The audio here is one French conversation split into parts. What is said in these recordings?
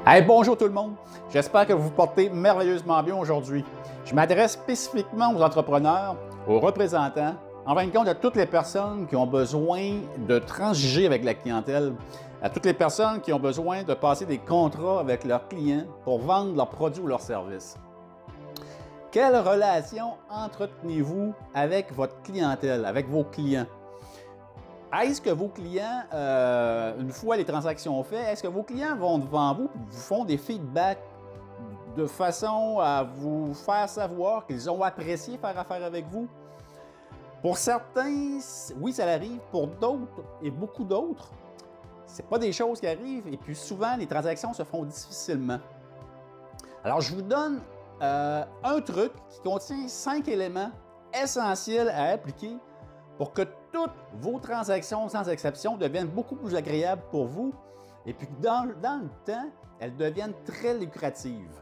Hey, bonjour tout le monde! J'espère que vous vous portez merveilleusement bien aujourd'hui. Je m'adresse spécifiquement aux entrepreneurs, aux représentants, en fin de compte à toutes les personnes qui ont besoin de transiger avec la clientèle, à toutes les personnes qui ont besoin de passer des contrats avec leurs clients pour vendre leurs produits ou leurs services. Quelle relation entretenez-vous avec votre clientèle, avec vos clients? Est-ce que vos clients, une fois les transactions faites, est-ce que vos clients vont devant vous et vous font des feedbacks de façon à vous faire savoir qu'ils ont apprécié faire affaire avec vous? Pour certains, oui, ça arrive. Pour d'autres, et beaucoup d'autres, ce n'est pas des choses qui arrivent et puis souvent, les transactions se font difficilement. Alors, je vous donne un truc qui contient 5 éléments essentiels à appliquer pour que toutes vos transactions, sans exception, deviennent beaucoup plus agréables pour vous et puis dans le temps, elles deviennent très lucratives.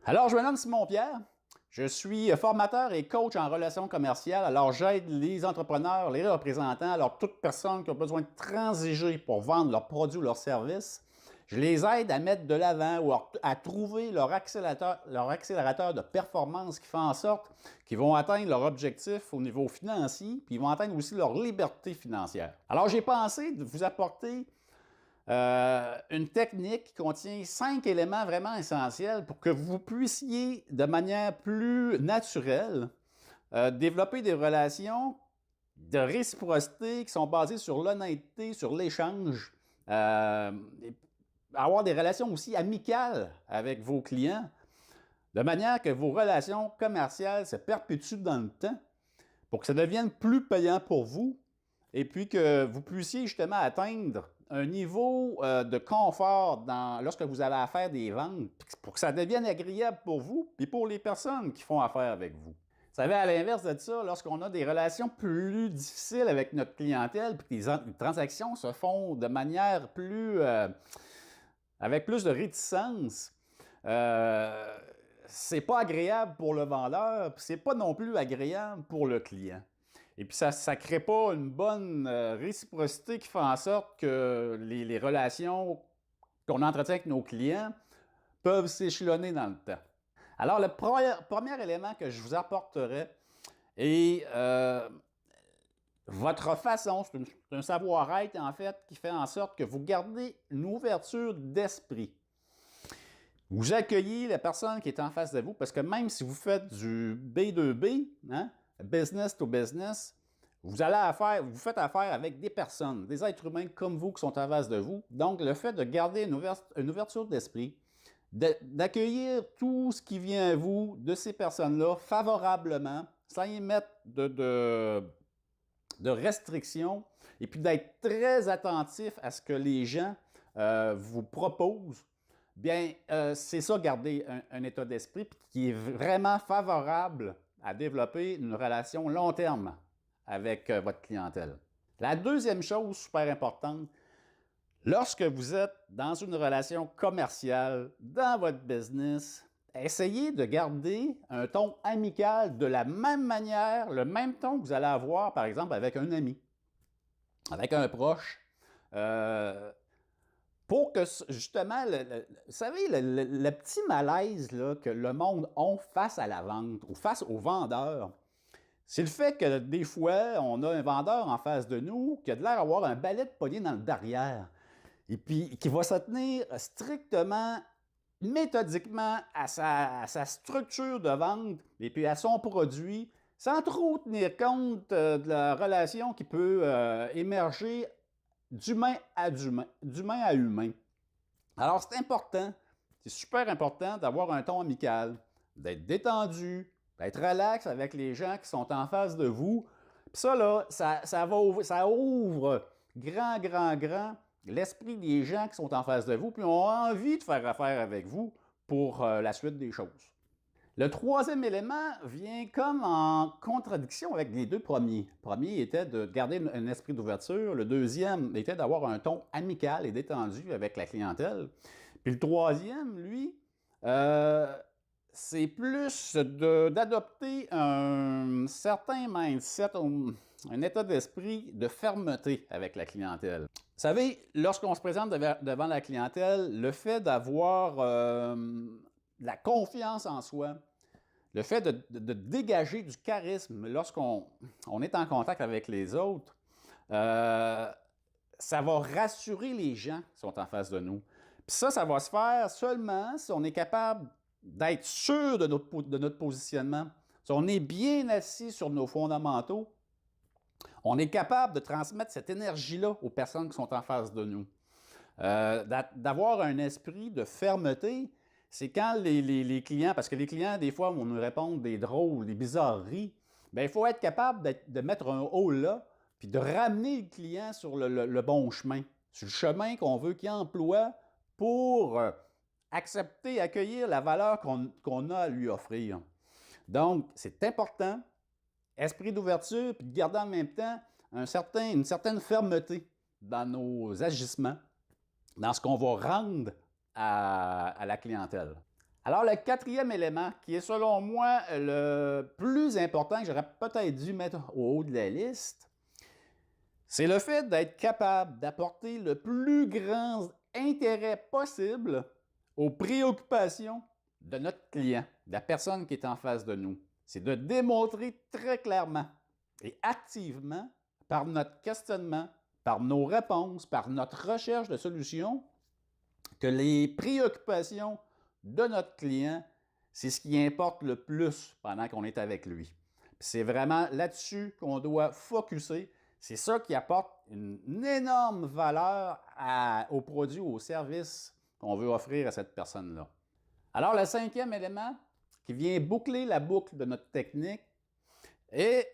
Alors, je me nomme Simon Pierre. Je suis formateur et coach en relations commerciales. Alors, j'aide les entrepreneurs, les représentants, alors toute personne qui a besoin de transiger pour vendre leurs produits ou leurs services. Je les aide à mettre de l'avant ou à trouver leur accélérateur de performance qui fait en sorte qu'ils vont atteindre leur objectif au niveau financier, puis ils vont atteindre aussi leur liberté financière. Alors, j'ai pensé de vous apporter une technique qui contient 5 éléments vraiment essentiels pour que vous puissiez, de manière plus naturelle, développer des relations de réciprocité qui sont basées sur l'honnêteté, sur l'échange, avoir des relations aussi amicales avec vos clients, de manière que vos relations commerciales se perpétuent dans le temps pour que ça devienne plus payant pour vous et puis que vous puissiez justement atteindre un niveau de confort lorsque vous avez à faire des ventes pour que ça devienne agréable pour vous et pour les personnes qui font affaire avec vous. Vous savez, à l'inverse de ça, lorsqu'on a des relations plus difficiles avec notre clientèle puis que les transactions se font de manière avec plus de réticence, c'est pas agréable pour le vendeur, puis c'est pas non plus agréable pour le client. Et puis ça ne crée pas une bonne réciprocité qui fait en sorte que les relations qu'on entretient avec nos clients peuvent s'échelonner dans le temps. Alors, le premier élément que je vous apporterai est votre façon, c'est un savoir-être en fait qui fait en sorte que vous gardez une ouverture d'esprit. Vous accueillez la personne qui est en face de vous parce que même si vous faites du B2B, hein, business to business, vous faites affaire avec des personnes, des êtres humains comme vous qui sont en face de vous. Donc, le fait de garder une ouverture d'esprit, d'accueillir tout ce qui vient à vous de ces personnes-là favorablement, sans y mettre de restrictions, et puis d'être très attentif à ce que les gens vous proposent, bien, c'est ça, garder un état d'esprit qui est vraiment favorable à développer une relation long terme avec votre clientèle. La deuxième chose super importante, lorsque vous êtes dans une relation commerciale, dans votre business, essayez de garder un ton amical de la même manière, le même ton que vous allez avoir, par exemple, avec un ami, avec un proche. Pour que, justement, vous savez, le petit malaise là, que le monde a face à la vente ou face aux vendeurs, c'est le fait que des fois, on a un vendeur en face de nous qui a de l'air d'avoir un balai de poignet dans le derrière et puis qui va se tenir strictement, méthodiquement à sa structure de vente et puis à son produit, sans trop tenir compte de la relation qui peut émerger d'humain à humain. Alors, c'est important, c'est super important d'avoir un ton amical, d'être détendu, d'être relax avec les gens qui sont en face de vous. Puis ça, là, ça ouvre grand l'esprit des gens qui sont en face de vous, puis ont envie de faire affaire avec vous pour la suite des choses. Le troisième élément vient comme en contradiction avec les deux premiers. Le premier était de garder un esprit d'ouverture. Le deuxième était d'avoir un ton amical et détendu avec la clientèle. Puis le troisième, lui, c'est plus d'adopter un certain mindset, un état d'esprit de fermeté avec la clientèle. Vous savez, lorsqu'on se présente devant la clientèle, le fait d'avoir la confiance en soi, le fait de dégager du charisme lorsqu'on est en contact avec les autres, ça va rassurer les gens qui sont en face de nous. Puis ça va se faire seulement si on est capable d'être sûr de notre positionnement. Si on est bien assis sur nos fondamentaux, on est capable de transmettre cette énergie-là aux personnes qui sont en face de nous. D'avoir un esprit de fermeté, c'est quand les clients, parce que les clients, des fois, vont nous répondre des drôles, des bizarreries, bien, il faut être capable de mettre un haut là, puis de ramener le client sur le bon chemin, sur le chemin qu'on veut qu'il emploie pour accepter, accueillir la valeur qu'on a à lui offrir. Donc, c'est important, esprit d'ouverture, puis de garder en même temps une certaine fermeté dans nos agissements, dans ce qu'on va rendre à la clientèle. Alors, le quatrième élément, qui est selon moi le plus important, que j'aurais peut-être dû mettre au haut de la liste, c'est le fait d'être capable d'apporter le plus grand intérêt possible aux préoccupations de notre client, de la personne qui est en face de nous. C'est de démontrer très clairement et activement, par notre questionnement, par nos réponses, par notre recherche de solutions, que les préoccupations de notre client, c'est ce qui importe le plus pendant qu'on est avec lui. C'est vraiment là-dessus qu'on doit focusser. C'est ça qui apporte une énorme valeur aux produits ou aux services qu'on veut offrir à cette personne-là. Alors, le cinquième élément qui vient boucler la boucle de notre technique est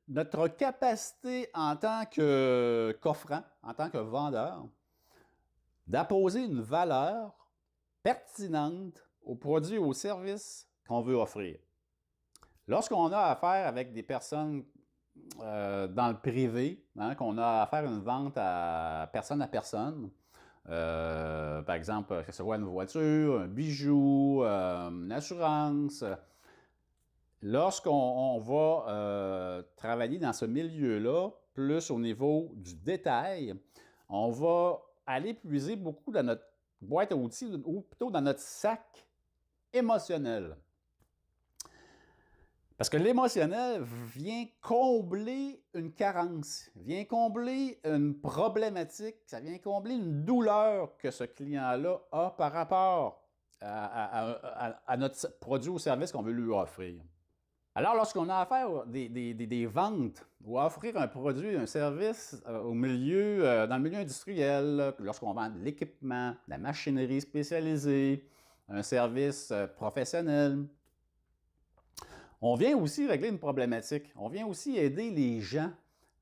notre capacité en tant qu'offrant, en tant que vendeur, d'apposer une valeur pertinente aux produits ou aux services qu'on veut offrir. Lorsqu'on a affaire avec des personnes dans le privé, hein, qu'on a affaire à une vente à personne, par exemple, que ce soit une voiture, un bijou, une assurance, lorsqu'on va travailler dans ce milieu-là, plus au niveau du détail, on va aller puiser beaucoup dans notre boîte à outils ou plutôt dans notre sac émotionnel. Parce que l'émotionnel vient combler une carence, vient combler une problématique, ça vient combler une douleur que ce client-là a par rapport à notre produit ou service qu'on veut lui offrir. Alors, lorsqu'on a affaire à des ventes ou à offrir un produit, un service dans le milieu industriel, lorsqu'on vend de l'équipement, de la machinerie spécialisée, un service professionnel, on vient aussi régler une problématique. On vient aussi aider les gens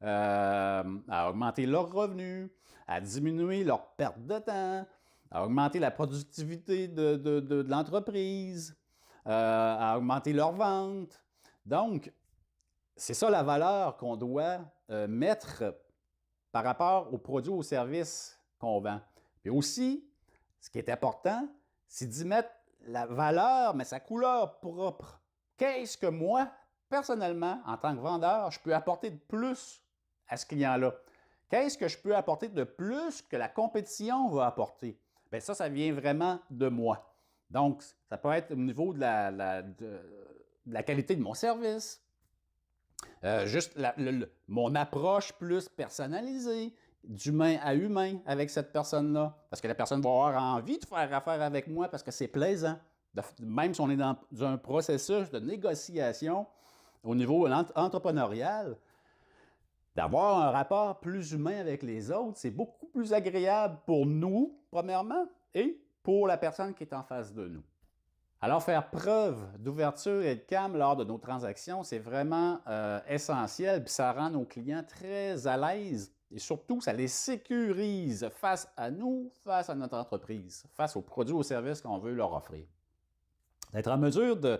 à augmenter leurs revenus, à diminuer leur perte de temps, à augmenter la productivité de l'entreprise, à augmenter leurs ventes. Donc, c'est ça la valeur qu'on doit mettre par rapport aux produits ou aux services qu'on vend. Puis aussi, ce qui est important, c'est d'y mettre la valeur, mais sa couleur propre. Qu'est-ce que moi, personnellement, en tant que vendeur, je peux apporter de plus à ce client-là? Qu'est-ce que je peux apporter de plus que la compétition va apporter? Bien, ça vient vraiment de moi. Donc, ça peut être au niveau de la qualité de mon service, juste mon approche plus personnalisée, d'humain à humain avec cette personne-là. Parce que la personne va avoir envie de faire affaire avec moi parce que c'est plaisant. Même si on est dans un processus de négociation au niveau entrepreneurial, d'avoir un rapport plus humain avec les autres, c'est beaucoup plus agréable pour nous, premièrement, et pour la personne qui est en face de nous. Alors, faire preuve d'ouverture et de calme lors de nos transactions, c'est vraiment essentiel, puis ça rend nos clients très à l'aise et surtout, ça les sécurise face à nous, face à notre entreprise, face aux produits ou aux services qu'on veut leur offrir. d'être en mesure de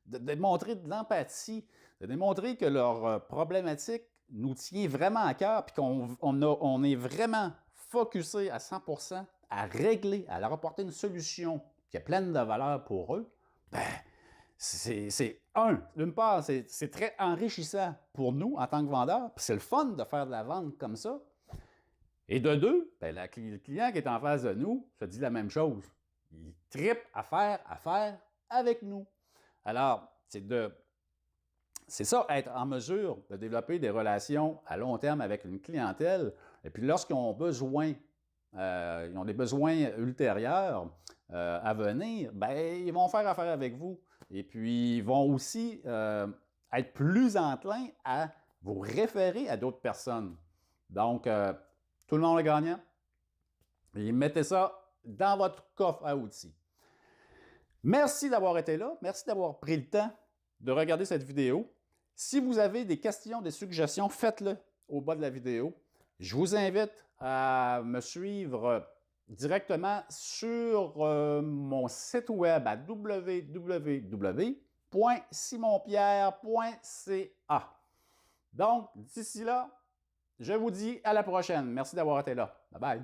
démontrer de l'empathie, de démontrer que leur problématique nous tient vraiment à cœur, puis qu'on est vraiment focusé à 100% à régler, à leur apporter une solution qui est pleine de valeur pour eux, ben, d'une part, c'est très enrichissant pour nous en tant que vendeurs, puis c'est le fun de faire de la vente comme ça. Et de deux, ben, le client qui est en face de nous se dit la même chose. Il tripe à faire affaire avec nous. Alors, c'est ça, être en mesure de développer des relations à long terme avec une clientèle. Et puis lorsqu'ils ont besoin, ils ont des besoins ultérieurs à venir, ben, ils vont faire affaire avec vous. Et puis, ils vont aussi être plus enclins à vous référer à d'autres personnes. Donc, tout le monde est gagnant. Et mettez ça dans votre coffre à outils. Merci d'avoir été là. Merci d'avoir pris le temps de regarder cette vidéo. Si vous avez des questions, des suggestions, faites-le au bas de la vidéo. Je vous invite à me suivre directement sur mon site web à www.simonpierre.ca. Donc, d'ici là, je vous dis à la prochaine. Merci d'avoir été là. Bye bye.